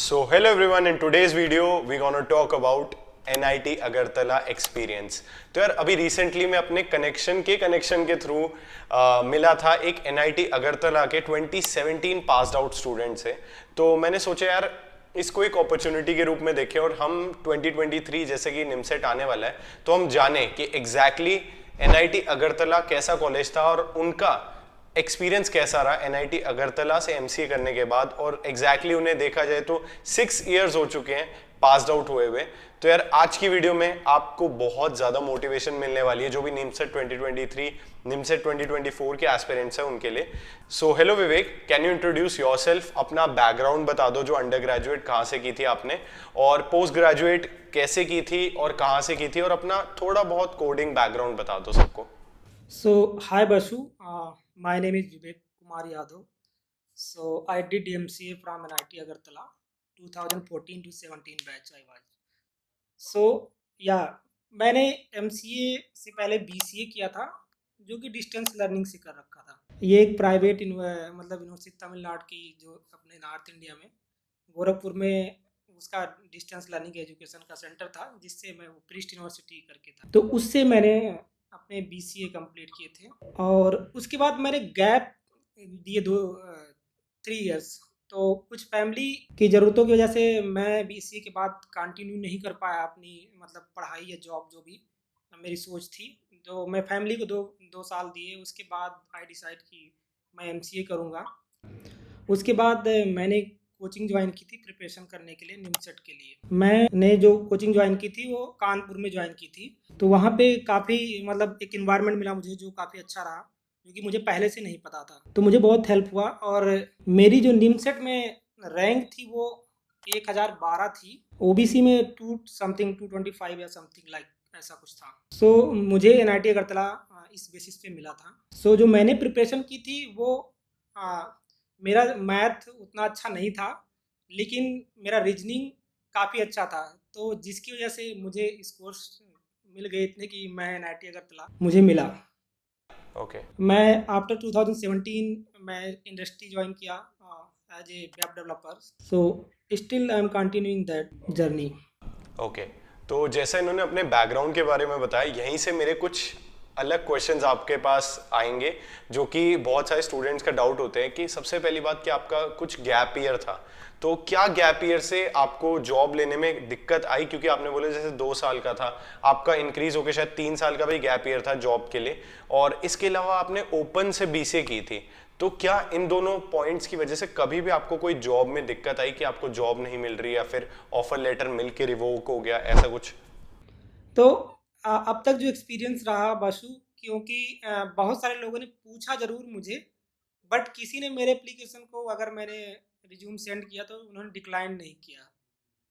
So hello everyone, in today's video we're gonna talk about NIT Agartala experience. तो यार अभी recently मैं अपने कनेक्शन के थ्रू मिला था एक NIT अगरतला के 2017 पास्ड आउट स्टूडेंट से। तो मैंने सोचा यार इसको एक अपॉर्चुनिटी के रूप में देखें और हम 2023 जैसे कि निमसेट आने वाला है तो हम जाने कि एग्जैक्टली NIT अगरतला कैसा कॉलेज था और उनका एक्सपीरियंस कैसा रहा NIT अगरतला से MCA करने के बाद। और एग्जैक्टली उन्हें देखा जाए तो 6 इयर्स हो चुके हैं पास्ड आउट हुए हुए। तो यार आज की वीडियो में आपको बहुत ज़्यादा मोटिवेशन मिलने वाली है जो भी निमसेट 2023 निमसेट 2024 के एस्पिरेंट्स हैं उनके लिए। So hello Vivek, can you introduce yourself, अपना बैकग्राउंड बता दो, जो अंडर ग्रेजुएट कहाँ से की थी आपने और पोस्ट ग्रेजुएट कैसे की थी और कहाँ से की थी, और अपना थोड़ा बहुत कोडिंग बैकग्राउंड बता दो सबको। So, hi Basu, my name is Vivek Kumar Yadav. So, I did MCA from NIT Agartala, 2014 to 17 batch I was. So, yeah, मैंने MCA से पहले BCA किया था जो कि डिस्टेंस लर्निंग से कर रखा था। ये एक प्राइवेट मतलब यूनिवर्सिटी तमिलनाडु की जो अपने नॉर्थ इंडिया में गोरखपुर में उसका डिस्टेंस लर्निंग एजुकेशन का सेंटर था, जिससे मैं वो प्रीस्ट यूनिवर्सिटी करके था। तो उससे मैंने अपने BCA कंप्लीट किए थे और उसके बाद मैंने गैप दिए 3 इयर्स। तो कुछ फैमिली की ज़रूरतों की वजह से मैं BCA के बाद कंटिन्यू नहीं कर पाया अपनी मतलब पढ़ाई या जॉब, जो भी मेरी सोच थी। तो मैं फैमिली को दो साल दिए, उसके बाद आई डिसाइड कि मैं MCA करूँगा। उसके बाद मैंने कोचिंग ज्वाइन की थी प्रिपरेशन करने के लिए निमसेट के लिए। मैंने जो कोचिंग ज्वाइन की थी वो कानपुर में ज्वाइन की थी। तो वहाँ पे काफ़ी मतलब एक इन्वायरमेंट मिला मुझे जो काफ़ी अच्छा रहा, क्योंकि मुझे पहले से नहीं पता था। तो मुझे बहुत हेल्प हुआ और मेरी जो निमसेट में रैंक थी वो 1012 थी। OBC में 225 या समथिंग लाइक ऐसा कुछ था। सो मुझे NIT अगरतला इस बेसिस पे मिला था। सो जो मैंने प्रिपरेशन की थी वो मेरा मैथ उतना अच्छा नहीं था, लेकिन मेरा रीजनिंग काफ़ी अच्छा था, तो जिसकी वजह से मुझे स्कोर्स मिल गए इतने कि मैं NIT अगरतला मुझे मिला। ओके मैं आफ्टर 2017 मैं इंडस्ट्री ज्वाइन किया as a web developer. So still I am continuing that journey. Okay, तो जैसा इन्होंने अपने बैकग्राउंड के बारे में बताया, यहीं से मेरे कुछ अलग क्वेश्चंस आपके पास आएंगे जो कि बहुत सारे स्टूडेंट्स का डाउट होते हैं कि सबसे पहली बात कि आपका कुछ गैप ईयर था, तो क्या गैप ईयर से आपको जॉब लेने में दिक्कत आई? क्योंकि आपने बोला जैसे 2 साल का था आपका, इंक्रीज होकर शायद 3 साल का भी गैप ईयर था जॉब के लिए, और इसके अलावा आपने ओपन से BCA की थी। तो क्या इन दोनों पॉइंट्स की वजह से कभी भी आपको कोई जॉब में दिक्कत आई कि आपको जॉब नहीं मिल रही या फिर ऑफर लेटर मिल के रिवोक हो गया, ऐसा कुछ? तो अब तक जो एक्सपीरियंस रहा बासु, क्योंकि बहुत सारे लोगों ने पूछा ज़रूर मुझे, बट किसी ने मेरे एप्लीकेशन को अगर मैंने रिज्यूम सेंड किया तो उन्होंने डिक्लाइन नहीं किया।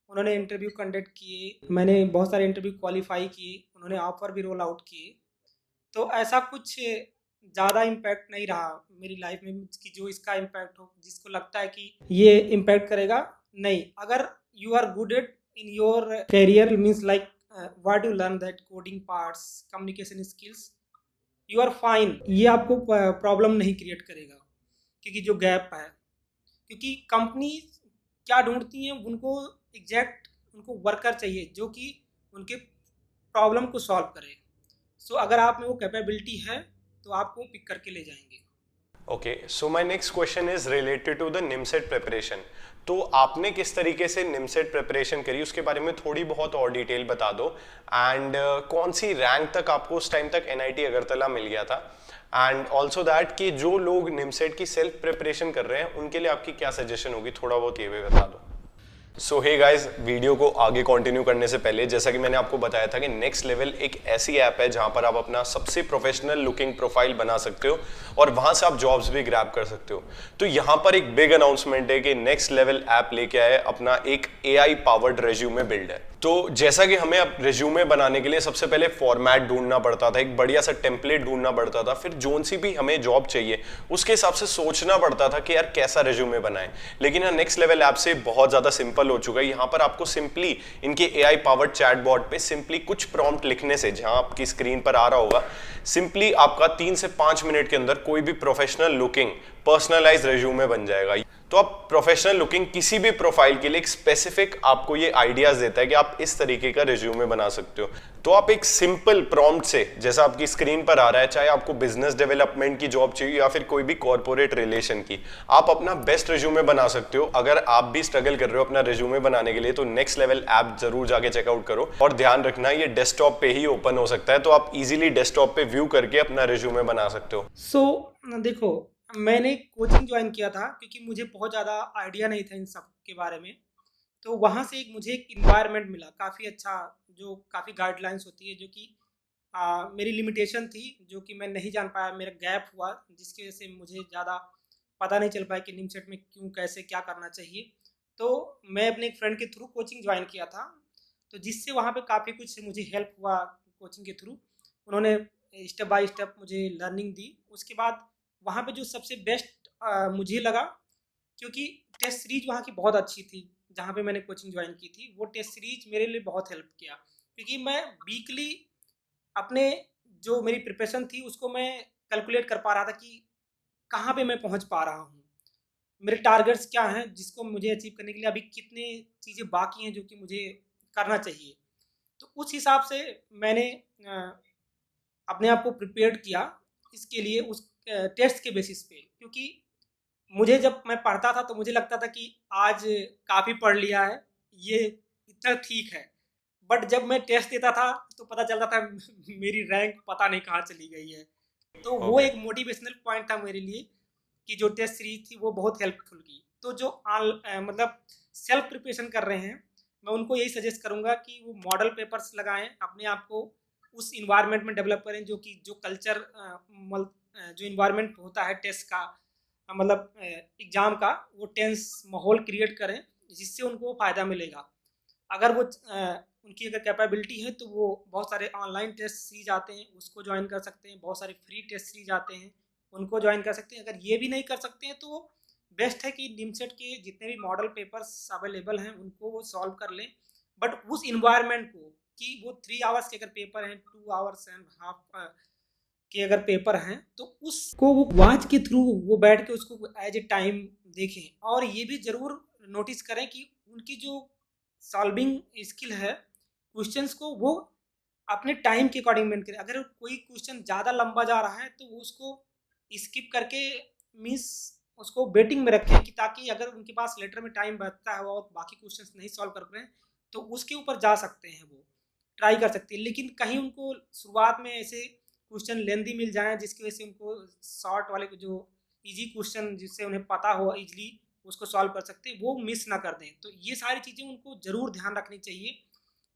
उन्होंने इंटरव्यू कंडक्ट किए, मैंने बहुत सारे इंटरव्यू क्वालिफाई किए, उन्होंने ऑफर भी रोल आउट किए। तो ऐसा कुछ ज़्यादा इम्पैक्ट नहीं रहा मेरी लाइफ में कि जो इसका इम्पैक्ट हो, जिसको लगता है कि ये इम्पैक्ट करेगा। नहीं, अगर you are good at in your career means like what you learn that coding parts, communication skills, you are fine. ये आपको प्रॉब्लम नहीं क्रिएट करेगा, क्योंकि जो गैप है, क्योंकि कंपनी क्या ढूंढती हैं, उनको एग्जैक्ट उनको वर्कर चाहिए जो कि उनके प्रॉब्लम को सॉल्व करे। सो अगर आप में वो कैपेबिलिटी है तो आपको पिक करके ले जाएंगे। Okay, so my next question is related to the NIMCET preparation. तो आपने किस तरीके से निमसेट प्रिपरेशन करी उसके बारे में थोड़ी बहुत और डिटेल बता दो, एंड कौन सी रैंक तक आपको उस टाइम तक NIT अगरतला मिल गया था, एंड ऑल्सो दैट कि जो लोग निमसेट की सेल्फ प्रिपरेशन कर रहे हैं उनके लिए आपकी क्या सजेशन होगी, थोड़ा बहुत ये भी बता दो। सो हे गाइज, वीडियो को आगे कंटिन्यू करने से पहले जैसा कि मैंने आपको बताया था कि नेक्स्ट लेवल एक ऐसी ऐप है जहां पर आप अपना सबसे प्रोफेशनल लुकिंग प्रोफाइल बना सकते हो और वहां से आप जॉब्स भी ग्रैब कर सकते हो। तो यहां पर एक बिग अनाउंसमेंट है कि नेक्स्ट लेवल ऐप लेके आए अपना एक AI पावर्ड रेज्यूमे बिल्डर। तो जैसा कि हमें अब रेज्यूमे बनाने के लिए सबसे पहले फॉर्मेट ढूंढना पड़ता था, एक बढ़िया सा टेम्पलेट ढूंढना पड़ता था, फिर जोन सी भी हमें जॉब चाहिए उसके हिसाब से सोचना पड़ता था कि यार कैसा रेज्यूमे बनाएं। लेकिन यहाँ नेक्स्ट लेवल ऐप से बहुत ज्यादा सिंपल हो चुका है। यहाँ पर आपको सिंपली इनके AI पावर्ड चैटबॉट पे सिंपली कुछ प्रॉम्प्ट लिखने से, जहां आपकी स्क्रीन पर आ रहा होगा, सिंपली आपका 3 से 5 मिनट के अंदर कोई भी प्रोफेशनल लुकिंग पर्सनलाइज रेज्यूमे बन जाएगा। तो आप प्रोफेशनल लुकिंग किसी भी प्रोफाइल के लिए एक स्पेसिफिक आपको ये आइडियाज देता है कि आप इस तरीके का रिज्यूमे बना सकते हो। तो आप एक सिंपल प्रॉम्प्ट से, जैसा आपकी स्क्रीन पर आ रहा है, चाहे आपको बिजनेस डेवलपमेंट की जॉब चाहिए या फिर कोई भी कॉर्पोरेट रिलेशन की, आप अपना बेस्ट रिज्यूमे बना सकते हो। अगर आप भी स्ट्रगल कर रहे हो अपना रिज्यूमे बनाने के लिए तो नेक्स्ट लेवल ऐप जरूर जाके चेकआउट करो। और ध्यान रखना ये डेस्कटॉप पे ही ओपन हो सकता है, तो आप इजीली डेस्कटॉप पे व्यू करके अपना रिज्यूमे बना सकते हो। देखो, मैंने कोचिंग ज्वाइन किया था क्योंकि मुझे बहुत ज़्यादा आइडिया नहीं था इन सब के बारे में। तो वहाँ से मुझे एक इन्वायरमेंट मिला काफ़ी अच्छा, जो काफ़ी गाइडलाइंस होती है, जो कि मेरी लिमिटेशन थी, जो कि मैं नहीं जान पाया, मेरा गैप हुआ, जिसकी वजह से मुझे ज़्यादा पता नहीं चल पाया कि निमसेट में क्यों, कैसे, क्या करना चाहिए। तो मैं अपने एक फ्रेंड के थ्रू कोचिंग ज्वाइन किया था, तो जिससे वहाँ पे काफ़ी कुछ मुझे हेल्प हुआ कोचिंग के थ्रू। उन्होंने स्टेप बाय स्टेप मुझे लर्निंग दी। उसके बाद वहाँ पे जो सबसे बेस्ट मुझे लगा, क्योंकि टेस्ट सीरीज वहाँ की बहुत अच्छी थी, जहाँ पे मैंने कोचिंग ज्वाइन की थी, वो टेस्ट सीरीज मेरे लिए बहुत हेल्प किया, क्योंकि मैं वीकली अपने जो मेरी प्रिपरेशन थी उसको मैं कैलकुलेट कर पा रहा था कि कहाँ पे मैं पहुँच पा रहा हूँ, मेरे टारगेट्स क्या हैं, जिसको मुझे अचीव करने के लिए अभी कितने चीज़ें बाकी हैं जो कि मुझे करना चाहिए। तो उस हिसाब से मैंने अपने आप को प्रिपेयर्ड किया इसके लिए, उस टेस्ट के बेसिस पे। क्योंकि मुझे जब मैं पढ़ता था तो मुझे लगता था कि आज काफ़ी पढ़ लिया है, ये इतना ठीक है। बट जब मैं टेस्ट देता था तो पता चलता था मेरी रैंक पता नहीं कहाँ चली गई है। तो वो ओके। एक मोटिवेशनल पॉइंट था मेरे लिए कि जो टेस्ट सीरीज थी वो बहुत हेल्पफुल की। तो जो मतलब सेल्फ प्रिपरेशन कर रहे हैं, मैं उनको यही सजेस्ट करूँगा कि वो मॉडल पेपर्स लगाएं, अपने आप को उस इन्वायरमेंट में डेवलप करें, जो कि जो कल्चर जो इन्वायरमेंट होता है टेस्ट का, मतलब एग्ज़ाम का, वो टेंस माहौल क्रिएट करें, जिससे उनको फ़ायदा मिलेगा। अगर वो उनकी अगर कैपेबिलिटी है तो वो बहुत सारे ऑनलाइन टेस्ट सीरीज आते हैं, उसको ज्वाइन कर सकते हैं। बहुत सारे फ्री टेस्ट सीरीज आते हैं, उनको ज्वाइन कर सकते हैं। अगर ये भी नहीं कर सकते हैं तो बेस्ट है कि निमसेट के जितने भी मॉडल पेपर्स अवेलेबल हैं उनको वो सॉल्व कर लें। बट उस इन्वायरमेंट को, कि वो 3 आवर्स के अगर पेपर हैं, 2 आवर्स एंड हाफ के अगर पेपर हैं, तो उसको वो वॉच के थ्रू वो बैठ के उसको एज ए टाइम देखें। और ये भी ज़रूर नोटिस करें कि उनकी जो सॉल्विंग स्किल है क्वेश्चंस को, वो अपने टाइम के अकॉर्डिंग मेंटेन करें। अगर कोई क्वेश्चन ज़्यादा लंबा जा रहा है तो वो उसको स्किप करके, मीन्स उसको वेटिंग में रखें, कि ताकि अगर उनके पास लेटर में टाइम बचता है और बाकी क्वेश्चंस नहीं सॉल्व कर रहे हैं तो उसके ऊपर जा सकते हैं, वो ट्राई कर सकते हैं। लेकिन कहीं उनको शुरुआत में ऐसे क्वेश्चन लेंदी मिल जाए जिसकी वजह से उनको शॉर्ट वाले जो इजी क्वेश्चन जिससे उन्हें पता हो इजली उसको सॉल्व कर सकते हैं, वो मिस ना कर दें। तो ये सारी चीज़ें उनको ज़रूर ध्यान रखनी चाहिए,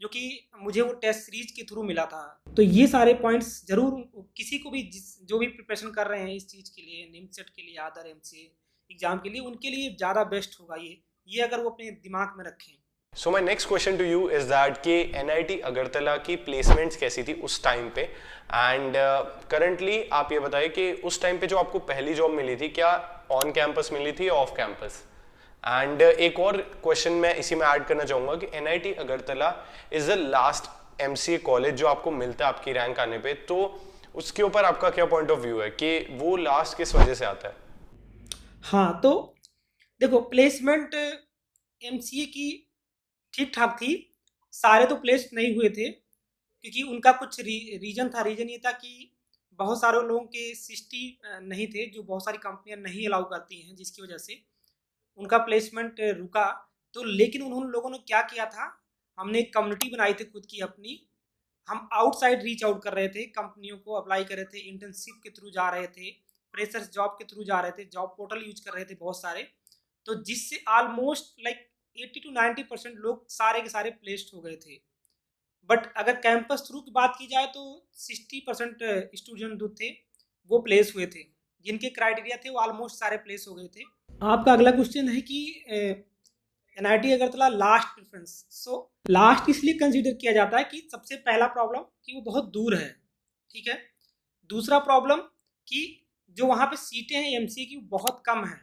जो कि मुझे वो टेस्ट सीरीज के थ्रू मिला था। तो ये सारे पॉइंट्स ज़रूर किसी को भी जो भी प्रिपरेशन कर रहे हैं इस चीज़ के लिए, निमसेट के लिए, अदर एमसीए एग्ज़ाम के लिए, उनके लिए ज़्यादा बेस्ट होगा ये अगर वो अपने दिमाग में रखें। So my next question to you is that कि एनआईटी अगरतला की प्लेसमेंट्स कैसी थी उस टाइम पे, एंड करंटली आप ये बताइए कि उस टाइम पे जो आपको पहली जॉब मिली थी, क्या ऑन कैंपस मिली थी या ऑफ कैंपस? एंड एक और क्वेश्चन मैं इसी में ऐड करना चाहूँगा कि NIT Agartala is the last MCA college जो आपको मिलता है आपकी रैंक आने पे, तो उसके ऊपर आपका क्या पॉइंट ऑफ व्यू है कि वो लास्ट किस वजह से आता है? हाँ, तो देखो, प्लेसमेंट एमसीए की ठीक ठाक थी। सारे तो प्लेस नहीं हुए थे, क्योंकि उनका कुछ रीजन था। रीजन ये था कि बहुत सारे लोगों के 60 नहीं थे, जो बहुत सारी कंपनियां नहीं अलाउ करती हैं, जिसकी वजह से उनका प्लेसमेंट रुका। तो लेकिन उन्होंने लोगों ने क्या किया था, हमने एक कम्युनिटी बनाई थी खुद की अपनी। हम आउटसाइड रीच आउट कर रहे थे, कंपनियों को अप्लाई कर रहे थे, इंटर्नशिप के थ्रू जा रहे थे, फ्रेशर्स जॉब के थ्रू जा रहे थे, जॉब पोर्टल यूज कर रहे थे बहुत सारे। तो जिससे ऑलमोस्ट लाइक 80 to 90% लोग सारे के सारे प्लेस्ड हो गए थे। बट अगर कैंपस थ्रू की बात की जाए तो 60% स्टूडेंट जो थे वो प्लेस हुए थे, जिनके क्राइटेरिया थे वो ऑलमोस्ट सारे प्लेस हो गए थे। आपका अगला क्वेश्चन है कि NIT Agartala last preference. So last इसलिए कंसीडर किया जाता है कि सबसे पहला प्रॉब्लम कि वो बहुत दूर है, ठीक है। दूसरा प्रॉब्लम कि जो वहाँ पे सीटें हैं एमसीए की बहुत कम है,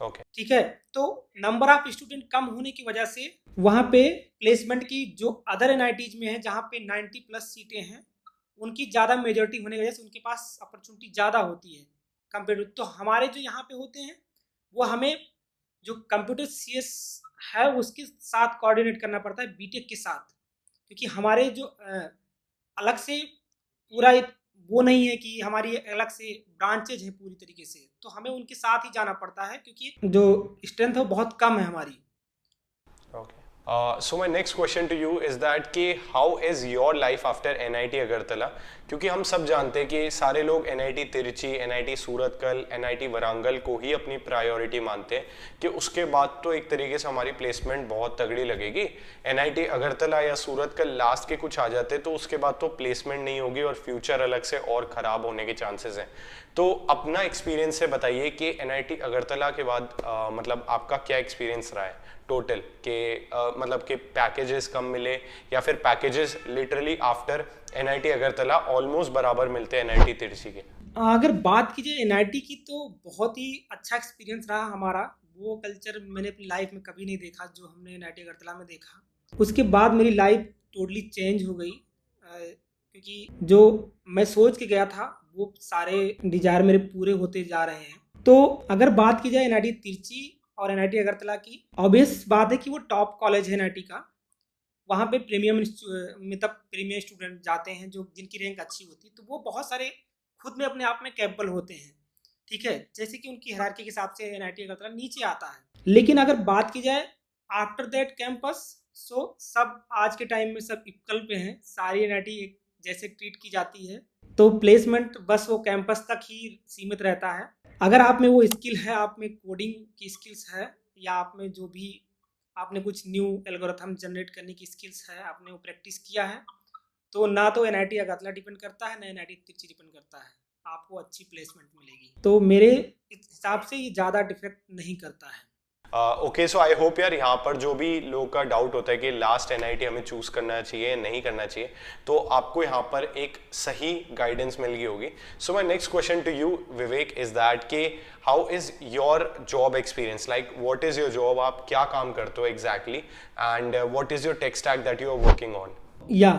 ओके। ठीक है। तो नंबर ऑफ स्टूडेंट कम होने की वजह से वहाँ पे प्लेसमेंट की जो अदर एनआईटीज में है, जहाँ पे 90+ सीटें हैं, उनकी ज़्यादा मेजोरिटी होने की वजह से उनके पास अपॉर्चुनिटी ज़्यादा होती है कंपेयर टू। तो हमारे जो यहाँ पे होते हैं वो हमें जो कंप्यूटर सीएस है उसके साथ कोऑर्डिनेट करना पड़ता है बीटेक के साथ, क्योंकि हमारे जो अलग से पूरा एक वो नहीं है कि हमारी अलग से ब्रांचेज है पूरी तरीके से, तो हमें उनके साथ ही जाना पड़ता है क्योंकि जो स्ट्रेंथ है वो बहुत कम है हमारी। Okay. So my next question to you is that कि how is your life after NIT Agartala? क्योंकि हम सब जानते हैं कि सारे लोग NIT Tiruchi, NIT Surathkal, NIT वरांगल को ही अपनी प्रायोरिटी मानते हैं कि उसके बाद तो एक तरीके से हमारी प्लेसमेंट बहुत तगड़ी लगेगी। NIT अगरतला या सूरतकल लास्ट के कुछ आ जाते तो उसके बाद तो प्लेसमेंट नहीं होगी और फ्यूचर अलग से और ख़राब होने के चांसेस हैं। तो अपना एक्सपीरियंस से बताइए कि NIT अगरतला के बाद मतलब आपका क्या एक्सपीरियंस रहा है टोटल के मतलब कि पैकेजेस कम मिले या फिर packages literally after NIT Agartala almost बराबर मिलते हैं NIT तिरछी के? अगर बात की जाए एनआईटी की तो बहुत ही अच्छा एक्सपीरियंस रहा हमारा। वो कल्चर मैंने अपनी लाइफ में कभी नहीं देखा जो हमने एनआईटी अगरतला में देखा। उसके बाद मेरी लाइफ टोटली चेंज हो गई, क्योंकि जो मैं सोच के गया था वो सारे डिजायर मेरे पूरे होते जा रहे हैं। तो अगर बात की जाए एनआईटी तिरछी और एनआईटी अगरतला की, ऑब्वियस बात है कि वो टॉप कॉलेज है एनआईटी का। वहाँ पे प्रीमियम मतलब प्रीमियम स्टूडेंट जाते हैं जो जिनकी रैंक अच्छी होती है, तो वो बहुत सारे खुद में अपने आप में कैपेबल होते हैं, ठीक है, जैसे कि उनकी हायरार्की के हिसाब से एनआईटी अगरतला नीचे आता है। लेकिन अगर बात की जाए आफ्टर दैट कैंपस, सो सब आज के टाइम में सब इक्वल पे हैं, सारी एनआईटी एक जैसे ट्रीट की जाती है। तो प्लेसमेंट बस वो कैंपस तक ही सीमित रहता है। अगर आप में वो स्किल है, आप में कोडिंग की स्किल्स है, या आप में जो भी आपने कुछ न्यू एल्गोरिथम जनरेट करने की स्किल्स है, आपने वो प्रैक्टिस किया है, तो ना तो एनआईटी अगरतला डिपेंड करता है ना एनआईटी तिरछी डिपेंड करता है, आपको अच्छी प्लेसमेंट मिलेगी। तो मेरे हिसाब से ये ज़्यादा डिफेक्ट नहीं करता है। ओके, सो आई होप यार यहाँ पर जो भी लोग का डाउट होता है कि लास्ट NIT हमें चूज करना चाहिए नहीं करना चाहिए, तो आपको यहाँ पर एक सही गाइडेंस मिल गई होगी। So my next question to you Vivek is that कि how is your job experience, like what is your job, आप क्या काम करते हो exactly, and what is your tech stack that you are working on? Yeah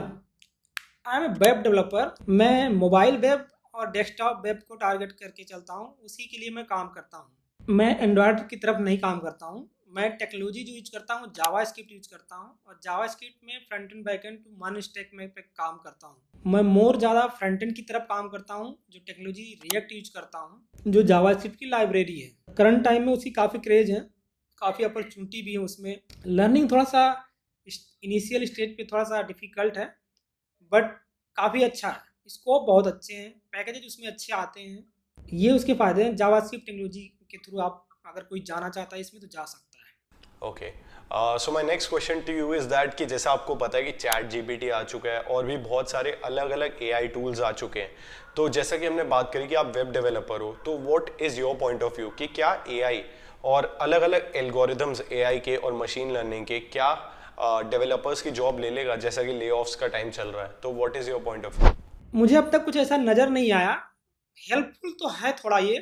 I am a web developer. मैं mobile web और desktop web को target करके चलता हूँ, उसी के लिए मैं काम करता हूँ। मैं एंड्रॉयड की तरफ नहीं काम करता हूँ। मैं टेक्नोलॉजी जो यूज करता हूँ जावा स्क्रिप्ट यूज करता हूँ, और जावा स्क्रिप्ट में front end back end to one stack में पे काम करता हूँ। मैं मोर ज़्यादा फ्रंट एंड की तरफ काम करता हूँ, जो टेक्नोलॉजी रिएक्ट यूज करता हूँ, जो जावा स्क्रिप्ट की लाइब्रेरी है। करंट टाइम में उसकी काफ़ी क्रेज है, काफ़ी अपॉर्चुनिटी भी है उसमें। लर्निंग थोड़ा सा इनिशियल स्टेज पे थोड़ा सा डिफिकल्ट है, बट काफ़ी अच्छा है, स्कोप बहुत अच्छे हैं, पैकेजेज उसमें अच्छे आते हैं। ये उसके फ़ायदे हैं। जावास्क्रिप्ट टेक्नोलॉजी के थ्रू आप अगर कोई जाना चाहता है इसमें तो जा सकता है। Okay, so my next question to you is that कि जैसा आपको पता है कि चैट GPT आ चुका है और भी बहुत सारे अलग अलग AI टूल्स आ चुके हैं, तो जैसा कि हमने बात करी कि आप वेब डेवलपर हो, तो what is your point of view कि क्या AI और अलग अलग एल्गोरिदम्स AI के और मशीन लर्निंग के क्या डेवलपर्स की जॉब ले लेगा, जैसा कि ले ऑफ्स का टाइम चल रहा है, तो what is your point of view? मुझे अब तक कुछ ऐसा नज़र नहीं आया। हेल्पफुल तो है थोड़ा ये,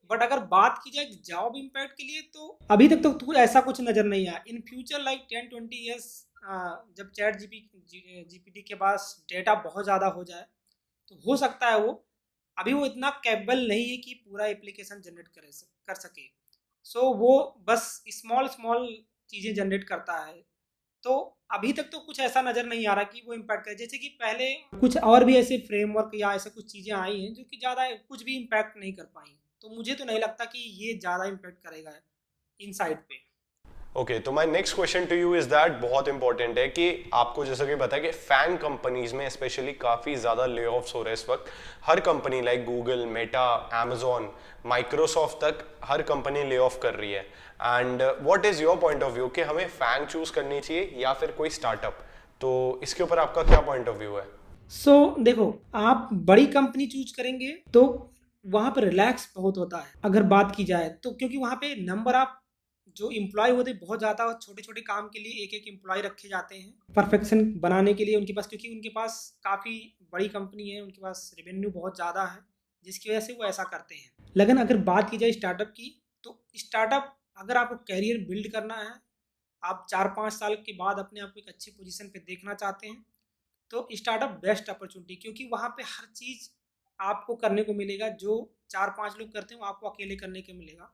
बट अगर बात की जाए जॉब इम्पैक्ट के लिए तो अभी तक तो ऐसा कुछ नज़र नहीं आया। इन फ्यूचर लाइक 10-20 ईयर्स, जब चैट GPT के पास डेटा बहुत ज़्यादा हो जाए तो हो सकता है वो, अभी वो इतना कैपेबल नहीं है कि पूरा एप्लीकेशन जनरेट कर सके। सो वो बस स्मॉल स्मॉल चीज़ें जनरेट करता है। तो अभी तक तो कुछ ऐसा नज़र नहीं आ रहा कि वो इम्पैक्ट करे। जैसे कि पहले कुछ और भी ऐसे फ्रेमवर्क या ऐसे कुछ चीज़ें आई हैं जो कि ज़्यादा कुछ भी इम्पैक्ट नहीं कर पाई, तो मुझे तो नहीं लगता कि ये ज़्यादा इम्पैक्ट करेगा इन साइड पे। ओके, तो my next question to you is that बहुत इंपॉर्टेंट है कि आपको जैसा कि पता है कि फैन कंपनीज में स्पेशली काफ़ी ज़्यादा ले ऑफ्स हो रहे हैं इस वक्त। हर company like Google, Meta, Amazon, Microsoft तक हर कंपनी ले ऑफ कर रही है। And what is your point of view कि हमें फैन चूज करनी चाहिए या फिर कोई स्टार्टअप, तो इसके ऊपर आपका क्या पॉइंट ऑफ व्यू है? सो देखो, आप बड़ी कंपनी चूज करेंगे तो वहाँ पर रिलैक्स बहुत होता है अगर बात की जाए तो, क्योंकि वहाँ पे नंबर ऑफ जो इम्प्लॉय होते हैं बहुत ज़्यादा, और छोटे छोटे काम के लिए एक एक इम्प्लॉय रखे जाते हैं परफेक्शन बनाने के लिए उनके पास, क्योंकि उनके पास काफ़ी बड़ी कंपनी है, उनके पास रेवेन्यू बहुत ज़्यादा है, जिसकी वजह से वो ऐसा करते हैं। लेकिन अगर बात की जाए स्टार्टअप की, तो स्टार्टअप अगर आपको कैरियर बिल्ड करना है, आप 4-5 साल के बाद अपने आप को एक अच्छी पोजीशन पे देखना चाहते हैं, तो स्टार्टअप बेस्ट अपॉर्चुनिटी, क्योंकि वहाँ पे हर चीज़ आपको करने को मिलेगा जो 4-5 लोग करते हैं वो आपको अकेले करने को मिलेगा।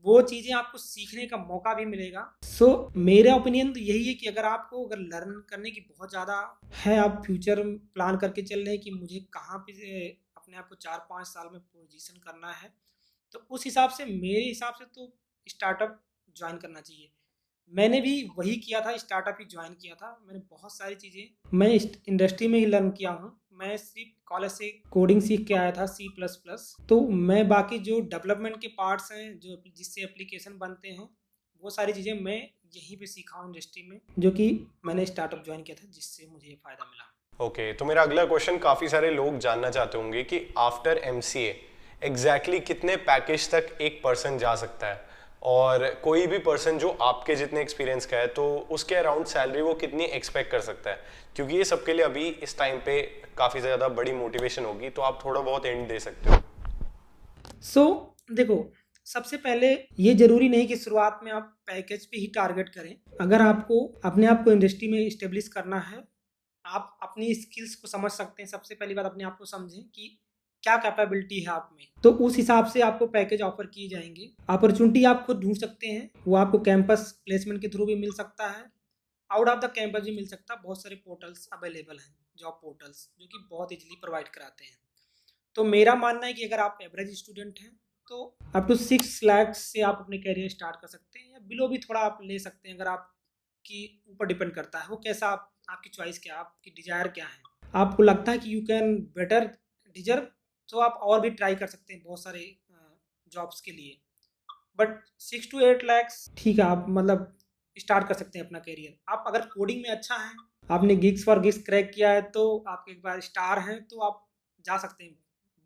वो चीज़ें आपको सीखने का मौका भी मिलेगा। सो मेरा ओपिनियन तो यही है कि अगर आपको अगर लर्न करने की बहुत ज़्यादा है, आप फ्यूचर प्लान करके चल रहे हैं कि मुझे कहाँ पे अपने आप को 4-5 साल में पोजीशन करना है, तो उस हिसाब से मेरे हिसाब से तो स्टार्टअप ज्वाइन करना चाहिए। मैंने भी वही किया था, स्टार्टअप ही ज्वाइन किया था। मैंने बहुत सारी चीज़ें मैं इस इंडस्ट्री में ही लर्न किया हूँ। मैं सिर्फ कॉलेज से कोडिंग सीख के आया था, C++। तो मैं बाकी जो डेवलपमेंट के पार्ट्स हैं, जो जिससे एप्लीकेशन बनते हैं, वो सारी चीज़ें मैं यहीं पे सीखा हूँ इंडस्ट्री में, जो कि मैंने स्टार्टअप ज्वाइन किया था, जिससे मुझे ये फ़ायदा मिला। ओके, तो मेरा अगला क्वेश्चन, काफ़ी सारे लोग जानना चाहते होंगे कि आफ्टर एमसीए एग्जैक्टली कितने पैकेज तक एक पर्सन जा सकता है, और कोई भी पर्सन जो आपके जितने एक्सपीरियंस का है तो उसके अराउंड सैलरी वो कितनी एक्सपेक्ट कर सकता है, क्योंकि ये सबके लिए अभी इस टाइम पे काफ़ी ज़्यादा बड़ी मोटिवेशन होगी, तो आप थोड़ा बहुत एंड दे सकते हो। सो देखो, सबसे पहले ये जरूरी नहीं कि शुरुआत में आप पैकेज पे ही टारगेट करें। अगर आपको अपने आप को इंडस्ट्री में इस्टेब्लिश करना है, आप अपनी स्किल्स को समझ सकते हैं। सबसे पहली बात, अपने आप को समझें कि क्या कैपेबिलिटी है आप में, तो उस हिसाब से आपको पैकेज ऑफर किए जाएंगे। अपॉर्चुनिटी आप खुद ढूंढ सकते हैं, वो आपको कैंपस प्लेसमेंट के थ्रू भी मिल सकता है, आउट ऑफ द कैंपस भी मिल सकता है। बहुत सारे पोर्टल्स अवेलेबल हैं, जॉब पोर्टल्स, जो कि बहुत इजीली प्रोवाइड कराते हैं। तो मेरा मानना है कि अगर आप एवरेज स्टूडेंट हैं तो अप टू 6 लाख से आप अपने कैरियर स्टार्ट कर सकते हैं, या बिलो भी थोड़ा आप ले सकते हैं। अगर आपकी ऊपर डिपेंड करता है वो कैसा, आपकी चॉइस क्या है, आपकी डिजायर क्या है। आपको लगता है कि यू कैन बेटर डिजर्व, तो आप और भी ट्राई कर सकते हैं बहुत सारे जॉब्स के लिए। बट 6 to 8 lakhs ठीक है, आप मतलब स्टार्ट कर सकते हैं अपना करियर। आप अगर कोडिंग में अच्छा है, आपने गिग्स फॉर गिग्स क्रैक किया है, तो आप एक बार स्टार हैं, तो आप जा सकते हैं,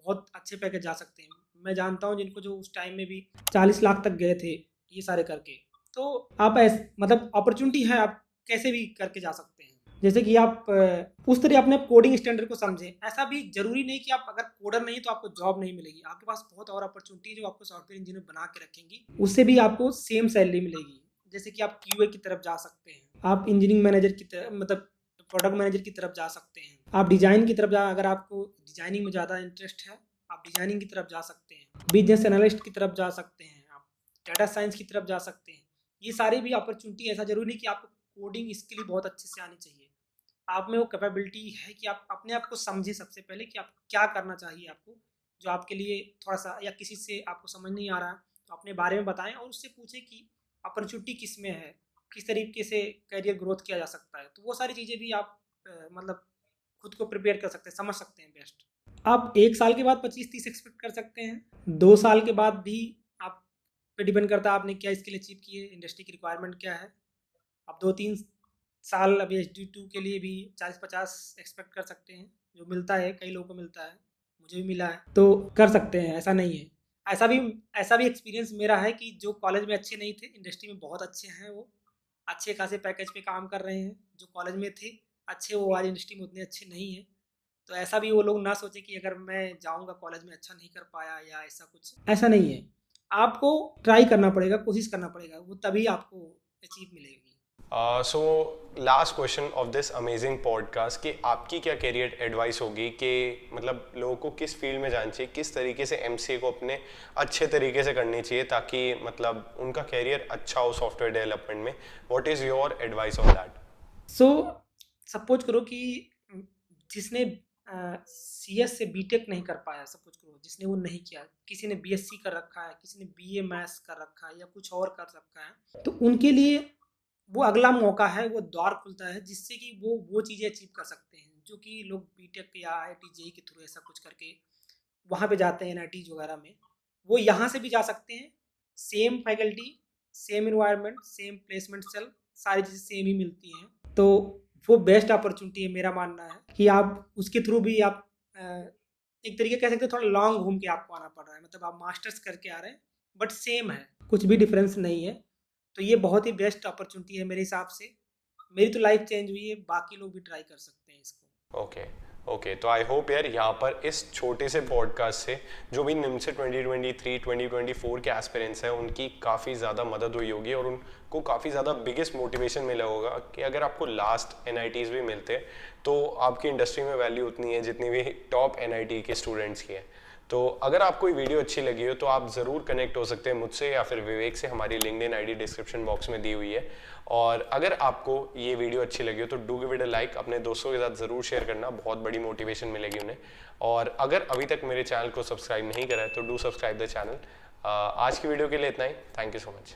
बहुत अच्छे पैकेज जा सकते हैं। मैं जानता हूँ जिनको, जो उस टाइम में भी 40 लाख तक गए थे ये सारे करके। तो आप मतलब अपॉर्चुनिटी है, आप कैसे भी करके जा सकते हैं। जैसे कि आप उस तरह अपने कोडिंग स्टैंडर्ड को समझें। ऐसा भी जरूरी नहीं कि आप अगर कोडर नहीं तो आपको जॉब नहीं मिलेगी। आपके पास बहुत और अपॉर्चुनिटी है जो आपको सॉफ्टवेयर इंजीनियर बना के रखेंगी, उससे भी आपको सेम सैलरी मिलेगी। जैसे कि आप QA की तरफ जा सकते हैं, आप इंजीनियरिंग मैनेजर की तरफ, मतलब प्रोडक्ट मैनेजर की तरफ जा सकते हैं, आप डिजाइन की तरफ जा, अगर आपको डिजाइनिंग में ज़्यादा इंटरेस्ट है आप डिजाइनिंग की तरफ जा सकते हैं, बिजनेस एनालिस्ट की तरफ जा सकते हैं, आप डाटा साइंस की तरफ जा सकते हैं। ये सारी भी अपॉर्चुनिटी, ऐसा जरूरी नहीं कि आपको कोडिंग स्किल बहुत अच्छे से आनी चाहिए। आप में वो कैपेबिलिटी है कि आप अपने आप को समझें सबसे पहले कि आप क्या करना चाहिए आपको, जो आपके लिए थोड़ा सा, या किसी से आपको समझ नहीं आ रहा है तो अपने बारे में बताएं, और उससे पूछें कि अपॉर्चुनिटी किस में है, किस तरीके से करियर ग्रोथ किया जा सकता है। तो वो सारी चीज़ें भी आप मतलब खुद को प्रिपेयर कर सकते हैं, समझ सकते हैं बेस्ट। आप 1 साल के बाद 25-30 एक्सपेक्ट कर सकते हैं, 2 साल के बाद भी आप पे डिपेंड करता है आपने क्या स्किल अचीव की है, इंडस्ट्री की रिक्वायरमेंट क्या है। आप 2-3 साल अभी HD2 के लिए भी 40-50 एक्सपेक्ट कर सकते हैं, जो मिलता है, कई लोगों को मिलता है, मुझे भी मिला है, तो कर सकते हैं, ऐसा नहीं है। ऐसा भी ऐसा भी एक्सपीरियंस मेरा है कि जो कॉलेज में अच्छे नहीं थे, इंडस्ट्री में बहुत अच्छे हैं, वो अच्छे खासे पैकेज पे काम कर रहे हैं। जो कॉलेज में थे अच्छे, वो आज इंडस्ट्री में उतने अच्छे नहीं हैं। तो ऐसा भी वो लोग ना सोचे कि अगर मैं जाऊंगा कॉलेज में अच्छा नहीं कर पाया या ऐसा कुछ, ऐसा नहीं है। आपको ट्राई करना पड़ेगा, कोशिश करना पड़ेगा, वो तभी आपको अचीव मिलेगी। So last question of this amazing podcast, कि आपकी क्या करियर एडवाइस होगी कि मतलब लोगों को किस फील्ड में जाना चाहिए, किस तरीके से एमसीए को अपने अच्छे तरीके से करनी चाहिए ताकि मतलब उनका करियर अच्छा हो सॉफ्टवेयर डेवलपमेंट में। What is your advice on that? So suppose करो कि जिसने CS से BTech नहीं कर पाया, सपोज करो जिसने वो नहीं किया, किसी ने BSc कर रखा है, किसी ने BA मैथ्स कर रखा है, या कुछ और कर रखा है, तो उनके लिए वो अगला मौका है, वो द्वार खुलता है जिससे कि वो चीज़ें अचीव कर सकते हैं, जो कि लोग BTech या IIT JEE के थ्रू ऐसा कुछ करके वहाँ पे जाते हैं NITs वगैरह में। वो यहाँ से भी जा सकते हैं, same faculty, same environment, same placement cell, सारी चीज़ें सेम ही मिलती हैं। तो वो बेस्ट अपॉर्चुनिटी है, मेरा मानना है कि आप उसके थ्रू भी आप एक तरीके कह सकते हैं, थोड़ा लॉन्ग घूम के आपको आना पड़ रहा है, मतलब आप मास्टर्स करके आ रहे हैं, बट सेम है, कुछ भी डिफरेंस नहीं है। तो ये बहुत ही बेस्ट अपॉर्चुनिटी है मेरे हिसाब से। मेरी तो लाइफ चेंज हुई है, बाकी लोग भी ट्राई कर सकते हैं इसको। ओके ओके, तो आई होप यार यहाँ पर इस छोटे से पॉडकास्ट से जो भी निमसेट 2023 2024 के एस्पिरेंट्स हैं उनकी काफ़ी ज़्यादा मदद हुई होगी, और उनको काफ़ी ज़्यादा बिगेस्ट मोटिवेशन मिला होगा कि अगर आपको लास्ट NITs भी मिलते हैं तो आपकी इंडस्ट्री में वैल्यू उतनी है जितनी भी टॉप NIT के स्टूडेंट्स की है। तो अगर आपको ये वीडियो अच्छी लगी हो तो आप ज़रूर कनेक्ट हो सकते हैं मुझसे या फिर विवेक से, हमारी लिंक्डइन आईडी डिस्क्रिप्शन बॉक्स में दी हुई है। और अगर आपको ये वीडियो अच्छी लगी हो तो do give it a like, अपने दोस्तों के साथ ज़रूर शेयर करना, बहुत बड़ी मोटिवेशन मिलेगी उन्हें। और अगर अभी तक मेरे चैनल को सब्सक्राइब नहीं करा है तो डू सब्सक्राइब द चैनल। आज की वीडियो के लिए इतना ही। Thank you so much.